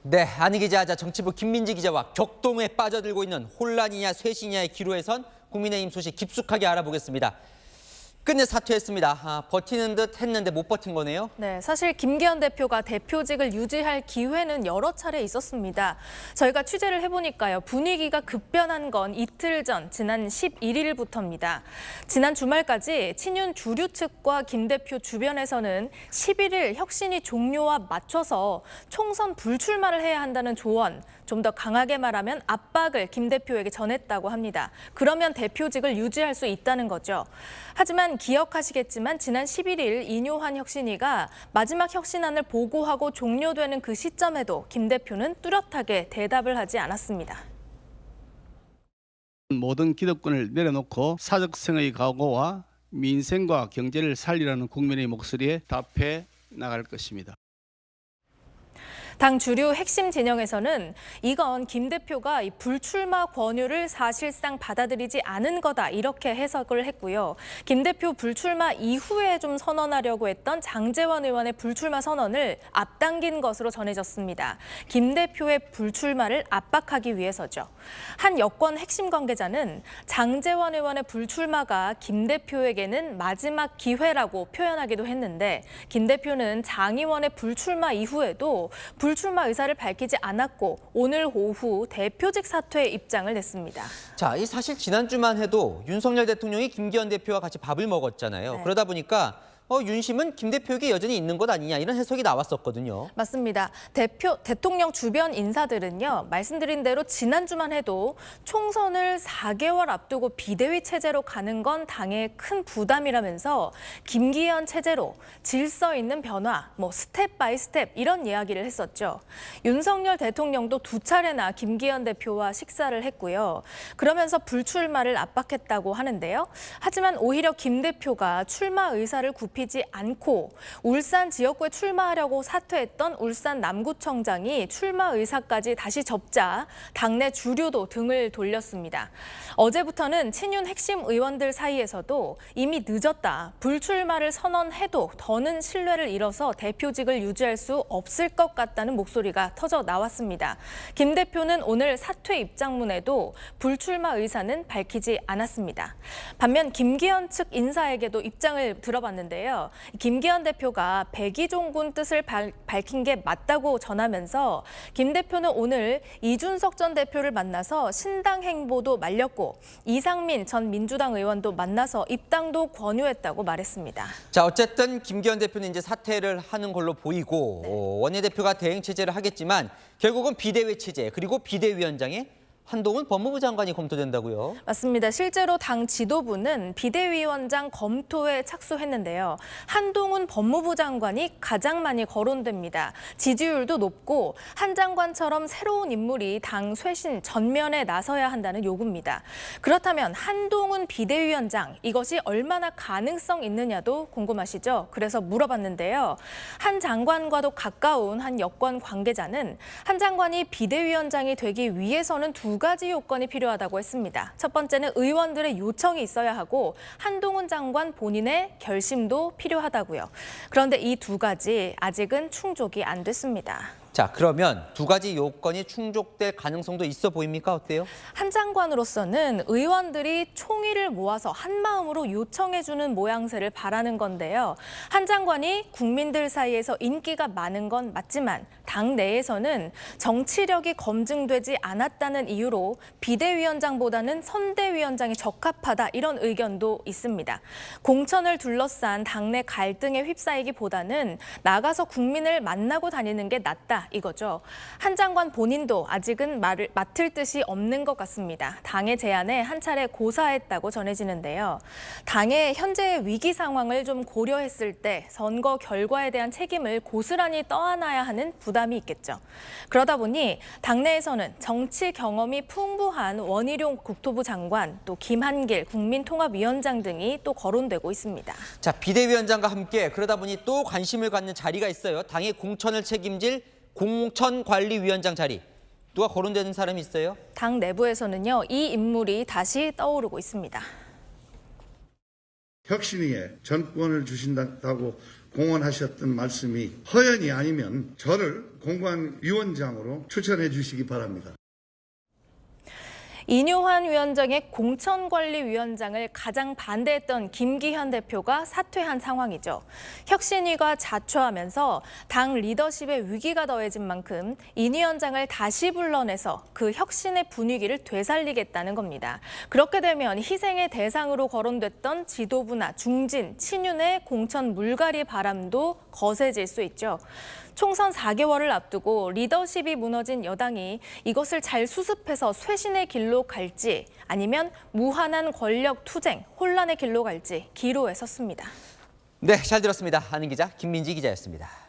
네, 안희 기자, 정치부 김민지 기자와 격동에 빠져들고 있는 혼란이냐 쇄신이냐의 기로에선 국민의힘 소식 깊숙하게 알아보겠습니다. 끝내 사퇴했습니다. 버티는 듯 했는데 못 버틴 거네요. 네, 사실 김기현 대표가 대표직을 유지할 기회는 여러 차례 있었습니다. 저희가 취재를 해보니까요, 분위기가 급변한 건 이틀 전, 지난 11일부터입니다. 지난 주말까지 친윤 주류 측과 김 대표 주변에서는 11일 혁신이 종료와 맞춰서 총선 불출마를 해야 한다는 조언, 좀 더 강하게 말하면 압박을 김 대표에게 전했다고 합니다. 그러면 대표직을 유지할 수 있다는 거죠. 하지만 기억하시겠지만 지난 11일 이뇨한 혁신위가 마지막 혁신안을 보고하고 종료되는 그 시점에도 김 대표는 뚜렷하게 대답을 하지 않았습니다. 모든 기득권을 내려놓고 사적성의 각오와 민생과 경제를 살리라는 국민의 목소리에 답해 나갈 것입니다. 당 주류 핵심 진영에서는 이건 김 대표가 이 불출마 권유를 사실상 받아들이지 않은 거다 이렇게 해석을 했고요. 김 대표 불출마 이후에 좀 선언하려고 했던 장제원 의원의 불출마 선언을 앞당긴 것으로 전해졌습니다. 김 대표의 불출마를 압박하기 위해서죠. 한 여권 핵심 관계자는 장제원 의원의 불출마가 김 대표에게는 마지막 기회라고 표현하기도 했는데 김 대표는 장 의원의 불출마 이후에도 불출마 의사를 밝히지 않았고 오늘 오후 대표직 사퇴의 입장을 냈습니다. 자, 이 사실 지난주만 해도 윤석열 대통령이 김기현 대표와 같이 밥을 먹었잖아요. 네. 그러다 보니까 윤심은 김 대표에게 여전히 있는 것 아니냐 이런 해석이 나왔었거든요. 맞습니다. 대통령 주변 인사들은요, 말씀드린 대로 지난주만 해도 총선을 4개월 앞두고 비대위 체제로 가는 건 당의 큰 부담이라면서 김기현 체제로 질서 있는 변화, 스텝 바이 스텝 이런 이야기를 했었죠. 윤석열 대통령도 2차례나 김기현 대표와 식사를 했고요. 그러면서 불출마를 압박했다고 하는데요. 하지만 오히려 김 대표가 출마 의사를 굽히지 않고 울산 지역구에 출마하려고 사퇴했던 울산 남구청장이 출마 의사까지 다시 접자 당내 주류도 등을 돌렸습니다. 어제부터는 친윤 핵심 의원들 사이에서도 이미 늦었다, 불출마를 선언해도 더는 신뢰를 잃어서 대표직을 유지할 수 없을 것 같다는 목소리가 터져 나왔습니다. 김 대표는 오늘 사퇴 입장문에도 불출마 의사는 밝히지 않았습니다. 반면 김기현 측 인사에게도 입장을 들어봤는데요. 김기현 대표가 백의종군 뜻을 밝힌 게 맞다고 전하면서 김 대표는 오늘 이준석 전 대표를 만나서 신당 행보도 말렸고 이상민 전 민주당 의원도 만나서 입당도 권유했다고 말했습니다. 자, 어쨌든 김기현 대표는 이제 사퇴를 하는 걸로 보이고 원내대표가 대행 체제를 하겠지만 결국은 비대위 체제 그리고 비대위원장의 한동훈 법무부 장관이 검토된다고요? 맞습니다. 실제로 당 지도부는 비대위원장 검토에 착수했는데요. 한동훈 법무부 장관이 가장 많이 거론됩니다. 지지율도 높고 한 장관처럼 새로운 인물이 당 쇄신 전면에 나서야 한다는 요구입니다. 그렇다면 한동훈 비대위원장 이것이 얼마나 가능성 있느냐도 궁금하시죠? 그래서 물어봤는데요. 한 장관과도 가까운 한 여권 관계자는 한 장관이 비대위원장이 되기 위해서는 두 가지 요건이 필요하다고 했습니다. 첫 번째는 의원들의 요청이 있어야 하고 한동훈 장관 본인의 결심도 필요하다고요. 그런데 이 두 가지 아직은 충족이 안 됐습니다. 자, 그러면 두 가지 요건이 충족될 가능성도 있어 보입니까? 어때요? 한 장관으로서는 의원들이 총의를 모아서 한 마음으로 요청해주는 모양새를 바라는 건데요. 한 장관이 국민들 사이에서 인기가 많은 건 맞지만 당 내에서는 정치력이 검증되지 않았다는 이유로 비대위원장보다는 선대위원장이 적합하다 이런 의견도 있습니다. 공천을 둘러싼 당내 갈등에 휩싸이기보다는 나가서 국민을 만나고 다니는 게 낫다. 이거죠. 한 장관 본인도 아직은 말을 맡을 뜻이 없는 것 같습니다. 당의 제안에 한 차례 고사했다고 전해지는데요. 당의 현재의 위기 상황을 좀 고려했을 때 선거 결과에 대한 책임을 고스란히 떠안아야 하는 부담이 있겠죠. 그러다 보니 당내에서는 정치 경험이 풍부한 원희룡 국토부 장관, 또 김한길 국민통합위원장 등이 또 거론되고 있습니다. 자, 비대위원장과 함께 그러다 보니 또 관심을 갖는 자리가 있어요. 당의 공천을 책임질 공천관리위원장 자리. 누가 거론되는 사람이 있어요? 당 내부에서는요, 이 인물이 다시 떠오르고 있습니다. 혁신위에 전권을 주신다고 공언하셨던 말씀이 허연이 아니면 저를 공관위원장으로 추천해 주시기 바랍니다. 이뇨한 위원장의 공천관리위원장을 가장 반대했던 김기현 대표가 사퇴한 상황이죠. 혁신위가 자초하면서 당 리더십에 위기가 더해진 만큼 인 위원장을 다시 불러내서 그 혁신의 분위기를 되살리겠다는 겁니다. 그렇게 되면 희생의 대상으로 거론됐던 지도부나 중진, 친윤의 공천 물갈이 바람도 거세질 수 있죠. 총선 4개월을 앞두고 리더십이 무너진 여당이 이것을 잘 수습해서 쇄신의 길로 갈지 아니면 무한한 권력 투쟁, 혼란의 길로 갈지 기로에 섰습니다. 네, 잘 들었습니다. 아는 기자 김민지 기자였습니다.